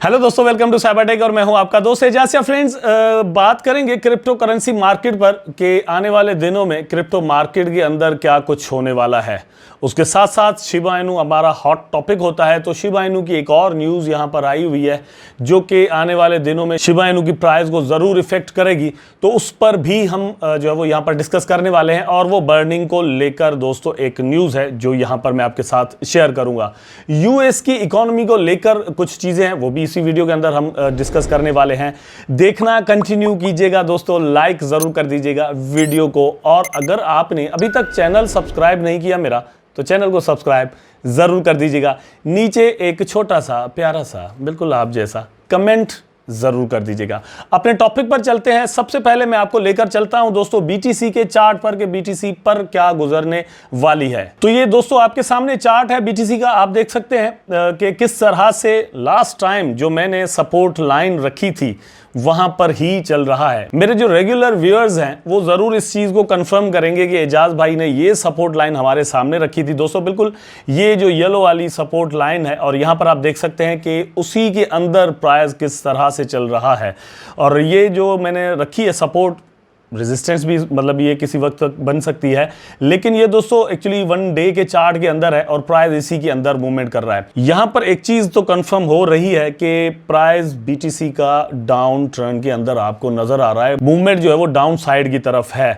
Hello दोस्तों, welcome to cyber tech और मैं हूं आपका दोस्त एजाज। फ्रेंड्स, बात करेंगे क्रिप्टो करेंसी मार्केट पर कि आने वाले दिनों में क्रिप्टो मार्केट के अंदर क्या कुछ होने वाला है। उसके साथ साथ शिबा इनू हमारा हॉट टॉपिक होता है, तो शिबा इनू की एक और न्यूज़ यहां पर आई हुई है जो कि आने वाले दिनों में शिबा इनू की प्राइस को ज़रूर इफेक्ट करेगी। तो उस पर भी हम जो है वो यहाँ पर डिस्कस करने वाले हैं और वो बर्निंग को लेकर दोस्तों एक न्यूज़ है जो यहाँ पर मैं आपके साथ शेयर करूँगा। यूएस की इकोनॉमी को लेकर कुछ चीज़ें हैं, वो भी इसी वीडियो के अंदर हम डिस्कस करने वाले हैं। देखना कंटिन्यू कीजिएगा दोस्तों, लाइक ज़रूर कर दीजिएगा वीडियो को, और अगर आपने अभी तक चैनल सब्सक्राइब नहीं किया मेरा तो चैनल को सब्सक्राइब ज़रूर कर दीजिएगा। नीचे एक छोटा सा प्यारा सा बिल्कुल आप जैसा कमेंट ज़रूर कर दीजिएगा। अपने टॉपिक पर चलते हैं। सबसे पहले मैं आपको लेकर चलता हूं दोस्तों बीटीसी के चार्ट पर कि बीटीसी पर क्या गुजरने वाली है। तो ये दोस्तों आपके सामने चार्ट है बीटीसी का। आप देख सकते हैं कि किस तरह से लास्ट टाइम जो मैंने सपोर्ट लाइन रखी थी वहां पर ही चल रहा है। मेरे जो रेगुलर व्यूअर्स हैं वो जरूर इस चीज को कंफर्म करेंगे कि एजाज भाई ने ये सपोर्ट लाइन हमारे सामने रखी थी दोस्तों। बिल्कुल ये जो येलो वाली सपोर्ट लाइन है, और यहां पर आप देख सकते हैं कि उसी के अंदर प्राइस किस तरह से चल रहा है। और ये जो मैंने रखी है सपोर्ट, रेजिस्टेंस भी मतलब ये किसी वक्त तक बन सकती है, लेकिन ये दोस्तों एक्चुअली वन डे के चार्ट के अंदर है और प्राइस इसी के अंदर मूवमेंट कर रहा है। यहां पर एक चीज तो कंफर्म हो रही है कि प्राइस बीटीसी का डाउन ट्रेंड के अंदर आपको नजर आ रहा है। मूवमेंट जो है वो डाउन साइड की तरफ है।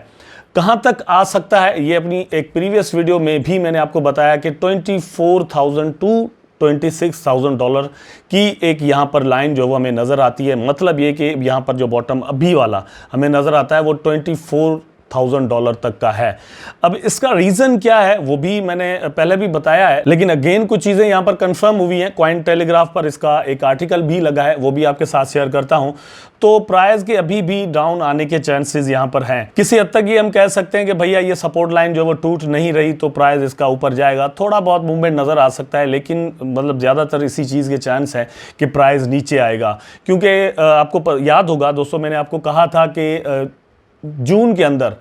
कहां तक आ सकता है ये अपनी एक प्रीवियस वीडियो में भी मैंने आपको बताया कि 24,000 टू $26,000 की एक यहां पर लाइन जो वो हमें नज़र आती है। मतलब ये कि यहां पर जो बॉटम अभी वाला हमें नज़र आता है वो $24,000 तक का है। अब इसका रीज़न क्या है वो भी मैंने पहले भी बताया है, लेकिन अगेन कुछ चीज़ें यहाँ पर कंफर्म हुई हैं। कॉइन टेलीग्राफ पर इसका एक आर्टिकल भी लगा है, वो भी आपके साथ शेयर करता हूँ। तो प्राइस के अभी भी डाउन आने के चांसेस यहाँ पर हैं। किसी हद तक ये हम कह सकते हैं कि भैया ये सपोर्ट लाइन जो वो टूट नहीं रही तो प्राइस इसका ऊपर जाएगा। थोड़ा बहुत मूवमेंट नज़र आ सकता है, लेकिन मतलब ज़्यादातर इसी चीज़ के चांस है कि प्राइस नीचे आएगा। क्योंकि आपको याद होगा दोस्तों, मैंने आपको कहा था कि जून के अंदर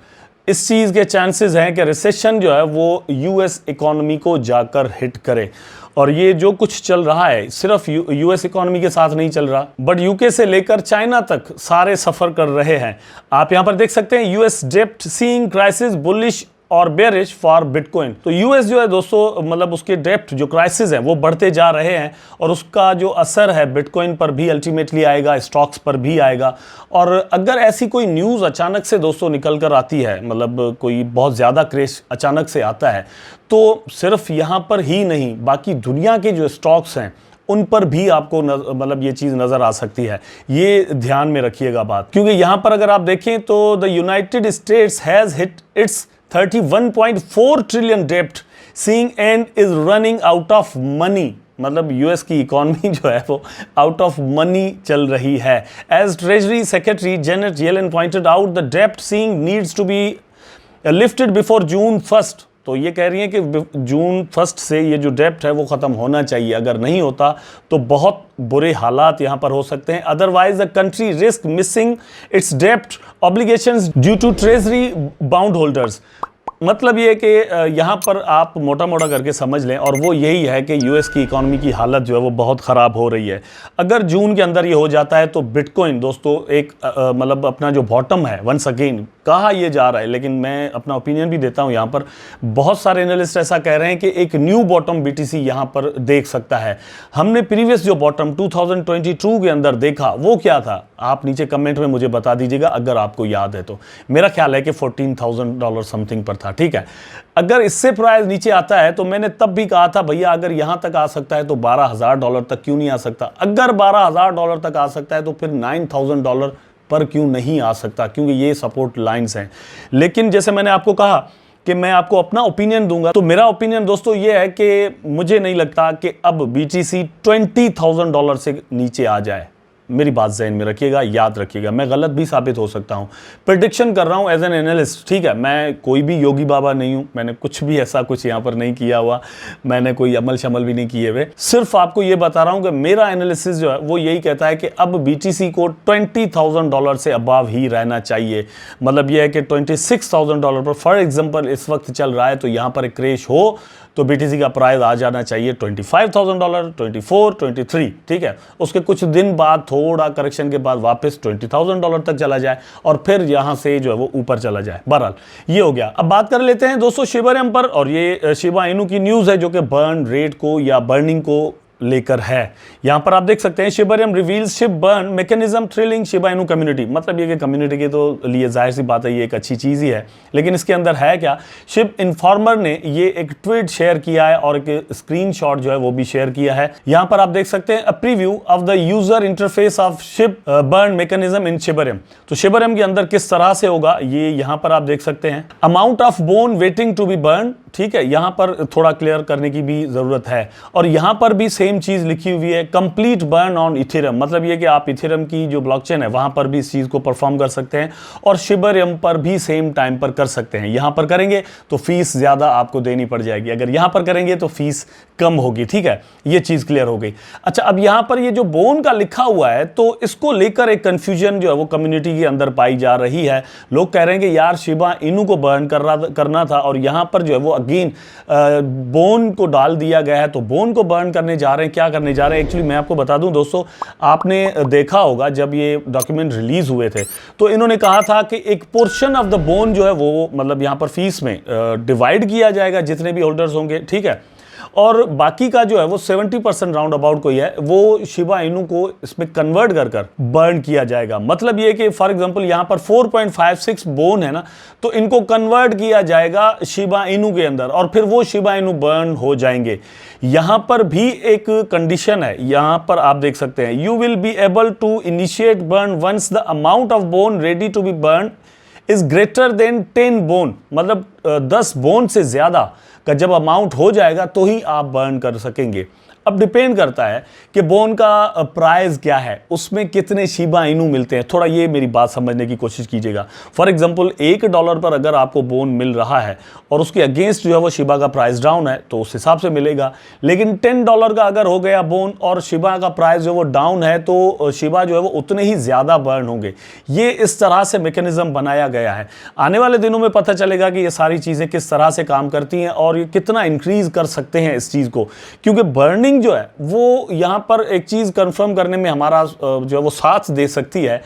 इस चीज़ के चांसेस हैं कि रिसेशन जो है वो यूएस इकोनॉमी को जाकर हिट करे। और ये जो कुछ चल रहा है सिर्फ यूएस इकोनॉमी के साथ नहीं चल रहा, बट यूके से लेकर चाइना तक सारे सफ़र कर रहे हैं। आप यहाँ पर देख सकते हैं यूएस डेप्ट सीइंग क्राइसिस बुलिश और बेरिश फॉर बिटकॉइन। तो यूएस जो है दोस्तों मतलब उसके डेप्ट जो क्राइसिस है वो बढ़ते जा रहे हैं, और उसका जो असर है बिटकॉइन पर भी अल्टीमेटली आएगा, स्टॉक्स पर भी आएगा। और अगर ऐसी कोई न्यूज़ अचानक से दोस्तों निकल कर आती है, मतलब कोई बहुत ज़्यादा क्रेश अचानक से आता है, तो सिर्फ यहाँ पर ही नहीं बाकी दुनिया के जो स्टॉक्स हैं उन पर भी आपको मतलब ये चीज़ नज़र आ सकती है। ये ध्यान में रखिएगा बात, क्योंकि यहाँ पर अगर आप देखें तो the United States has hit its 31.4 trillion डेप्ट ceiling and is running out of money. मतलब यूएस की इकोनॉमी जो है वो आउट ऑफ मनी चल रही है। As Treasury Secretary Janet Yellen pointed out the डेप्ट ceiling needs to be lifted before June 1। तो ये कह रही है कि जून 1 से ये जो डेप्ट है वो ख़त्म होना चाहिए। अगर नहीं होता तो बहुत बुरे हालात यहाँ पर हो सकते हैं। Otherwise the country risk missing its डेप्ट obligations due to treasury bond holders. मतलब ये कि यहाँ पर आप मोटा मोटा करके समझ लें, और वो यही है कि यूएस की इकोनॉमी की हालत जो है वो बहुत ख़राब हो रही है। अगर जून के अंदर ये हो जाता है तो बिटकॉइन दोस्तों एक मतलब अपना जो बॉटम है वंस अगेन कहा ये जा रहा है, लेकिन मैं अपना ओपिनियन भी देता हूँ यहाँ पर। बहुत सारे एनालिस्ट ऐसा कह रहे हैं कि एक न्यू बॉटम बीटीसी यहाँ पर देख सकता है। हमने प्रीवियस जो बॉटम 2022 के अंदर देखा वो क्या था, आप नीचे कमेंट में मुझे बता दीजिएगा अगर आपको याद है तो। मेरा ख्याल है कि $14,000 समथिंग पर था, ठीक है। अगर इससे प्राइस नीचे आता है तो मैंने तब भी कहा था भैया अगर यहां तक आ सकता है तो $12,000 तक क्यों नहीं आ सकता। अगर $12,000 तक आ सकता है तो फिर $9,000 पर क्यों नहीं आ सकता, क्योंकि ये सपोर्ट लाइंस हैं। लेकिन जैसे मैंने आपको कहा कि मैं आपको अपना ओपिनियन दूंगा, तो मेरा ओपिनियन दोस्तों ये है कि मुझे नहीं लगता कि अब बीटीसी $20,000 से नीचे आ जाए। मेरी बात ज़हन में रखिएगा, याद रखिएगा, मैं गलत भी साबित हो सकता हूँ। प्रेडिक्शन कर रहा हूँ एज एन एनालिस्ट, ठीक है। मैं कोई भी योगी बाबा नहीं हूँ, मैंने कुछ भी ऐसा कुछ यहाँ पर नहीं किया हुआ, मैंने कोई अमल शमल भी नहीं किए हुए। सिर्फ आपको ये बता रहा हूँ कि मेरा एनालिसिस जो है वो यही कहता है कि अब बीटीसी को $20,000 से अबाव ही रहना चाहिए। मतलब ये है कि $26,000 पर फॉर एग्जाम्पल इस वक्त चल रहा है, तो यहाँ पर एक क्रैश हो तो BTC का प्राइस आ जाना चाहिए $25,000, 24, 23, ठीक है। उसके कुछ दिन बाद थोड़ा करेक्शन के बाद वापस $20,000 तक चला जाए और फिर यहां से जो है वो ऊपर चला जाए। बहरहाल ये हो गया। अब बात कर लेते हैं दोस्तों शिबा इनू पर, और ये शिबा इनू की न्यूज है जो कि बर्न रेट को या बर्निंग को लेकर है। यहां पर आप देख सकते हैं Shiba Inu reveals ship burn mechanism thrilling Shiba Inu community. मतलब ये कि कम्युनिटी के तो लिए जाहिर सी बात है ये एक अच्छी चीज ही है, लेकिन इसके अंदर है क्या, शिप इन्फॉर्मर ने ये एक ट्वीट शेयर किया है और एक स्क्रीनशॉट जो है वो भी शेयर किया है। यहां पर आप देख सकते हैं a preview of the user interface of SHIB burn mechanism in Shiba Inu. तो शिबा इनू के अंदर किस तरह से होगा ये यहां पर आप देख सकते हैं। Amount of bone waiting to be burn, ठीक है, यहां पर थोड़ा क्लियर करने की भी जरूरत है। और यहां पर भी सेम चीज लिखी हुई है, कंप्लीट बर्न ऑन इथेरियम। मतलब ये कि आप इथेरियम की जो ब्लॉकचेन है वहां पर भी इस चीज को परफॉर्म कर सकते हैं और शिबा इनू पर भी सेम टाइम पर कर सकते हैं। यहां पर करेंगे तो फीस ज्यादा आपको देनी पड़ जाएगी, अगर यहां पर करेंगे तो फीस कम होगी, ठीक है। ये चीज क्लियर हो गई। अच्छा, अब यहां पर ये जो बोन का लिखा हुआ है तो इसको लेकर एक कंफ्यूजन जो है वो कम्युनिटी के अंदर पाई जा रही है। लोग कह रहे हैं कि यार शिबा इनू को बर्न करना था और यहां पर जो है वो अगेन बोन को डाल दिया गया है, तो बोन को बर्न करने जा रहे हैं। क्या करने जा रहे हैं एक्चुअली मैं आपको बता दूं दोस्तों, आपने देखा होगा जब ये डॉक्यूमेंट रिलीज हुए थे तो इन्होंने कहा था कि एक पोर्शन ऑफ द बोन जो है वो मतलब यहां पर फीस में डिवाइड किया जाएगा जितने भी होल्डर्स होंगे, ठीक है, और बाकी का जो है वो 70% राउंड अबाउट कोई है वो शिबा इनू को इसमें कन्वर्ट कर बर्न किया जाएगा। मतलब ये कि फॉर एग्जांपल यहां पर 4.56 बोन है ना, तो इनको कन्वर्ट किया जाएगा शिबा इनू के अंदर और फिर वो शिबा इनू बर्न हो जाएंगे। यहां पर भी एक कंडीशन है, यहां पर आप देख सकते हैं, you will be able to initiate burn once the amount of bone ready to be burn is greater than 10 bone. मतलब 10 बोन से ज्यादा का जब अमाउंट हो जाएगा तो ही आप बर्न कर सकेंगे। अब डिपेंड करता है कि बोन का प्राइस क्या है, उसमें कितने शिबा इनू मिलते हैं। थोड़ा ये मेरी बात समझने की कोशिश कीजिएगा। फॉर एग्जांपल $1 पर अगर आपको बोन मिल रहा है और उसके अगेंस्ट जो है वो शिबा का प्राइस डाउन है तो उस हिसाब से मिलेगा, लेकिन $10 का अगर हो गया बोन और शिबा का प्राइस जो वो डाउन है तो शिबा जो है वो उतने ही ज्यादा बर्न होंगे। ये इस तरह से मैकेनिज्म बनाया गया है। आने वाले दिनों में पता चलेगा कि ये सारी चीजें किस तरह से काम करती हैं और ये कितना इंक्रीज कर सकते हैं इस चीज को, क्योंकि बर्निंग जो है वो यहां पर एक चीज कंफर्म करने में हमारा जो है वो साथ दे सकती है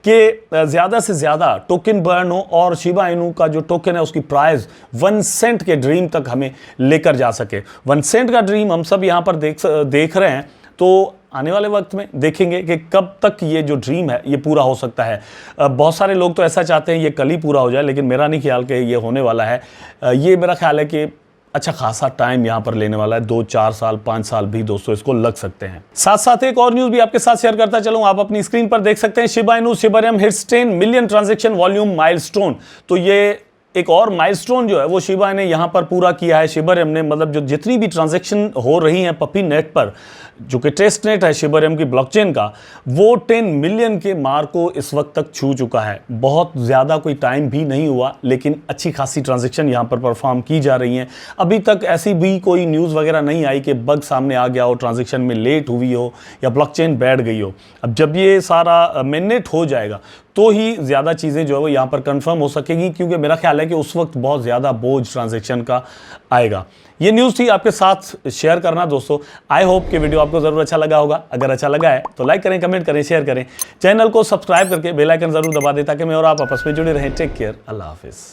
कि ज्यादा से ज्यादा टोकन बर्न हो और शिबा इनू का जो टोकन है उसकी प्राइस 1 सेंट के ड्रीम तक हमें लेकर जा सके। 1 सेंट का ड्रीम हम सब यहां पर देख रहे हैं, तो आने वाले वक्त में देखेंगे कि कब तक ये जो ड्रीम है ये पूरा हो सकता है। बहुत सारे लोग तो ऐसा चाहते हैं ये कल ही पूरा हो जाए, लेकिन मेरा नहीं ख्याल कि ये होने वाला है। ये मेरा ख्याल है कि अच्छा खासा टाइम यहां पर लेने वाला है, 2, 4 साल, 5 साल भी दोस्तों इसको लग सकते हैं। साथ साथ एक और न्यूज भी आपके साथ शेयर करता चलूं, आप अपनी स्क्रीन पर देख सकते हैं Shiba Inu hits 10 million transaction volume milestone. तो ये एक और माइलस्टोन जो है वो शिबा ने यहां पर पूरा किया है। शिबा ने मतलब जो जितनी भी ट्रांजैक्शन हो रही हैं पपी नेट पर, जो कि टेस्ट नेट है शिबा की ब्लॉकचेन का, वो 10 मिलियन के मार्क को इस वक्त तक छू चुका है। बहुत ज़्यादा कोई टाइम भी नहीं हुआ, लेकिन अच्छी खासी ट्रांजैक्शन यहाँ पर परफॉर्म की जा रही हैं। अभी तक ऐसी भी कोई न्यूज़ वगैरह नहीं आई कि बग सामने आ गया हो, ट्रांजैक्शन में लेट हुई हो या ब्लॉकचेन बैठ गई हो। अब जब ये सारा मेनेट हो जाएगा तो ही ज़्यादा चीज़ें जो है वो यहाँ पर कंफर्म हो सकेगी, क्योंकि मेरा ख्याल है कि उस वक्त बहुत ज़्यादा बोझ ट्रांजैक्शन का आएगा। ये न्यूज़ थी आपके साथ शेयर करना दोस्तों। आई होप कि वीडियो आपको ज़रूर अच्छा लगा होगा। अगर अच्छा लगा है तो लाइक करें, कमेंट करें, शेयर करें, चैनल को सब्सक्राइब करके बेल आइकन ज़रूर दबा दें ताकि मैं और आप आपस में जुड़े रहें। टेक केयर, अल्लाह हाफिज़।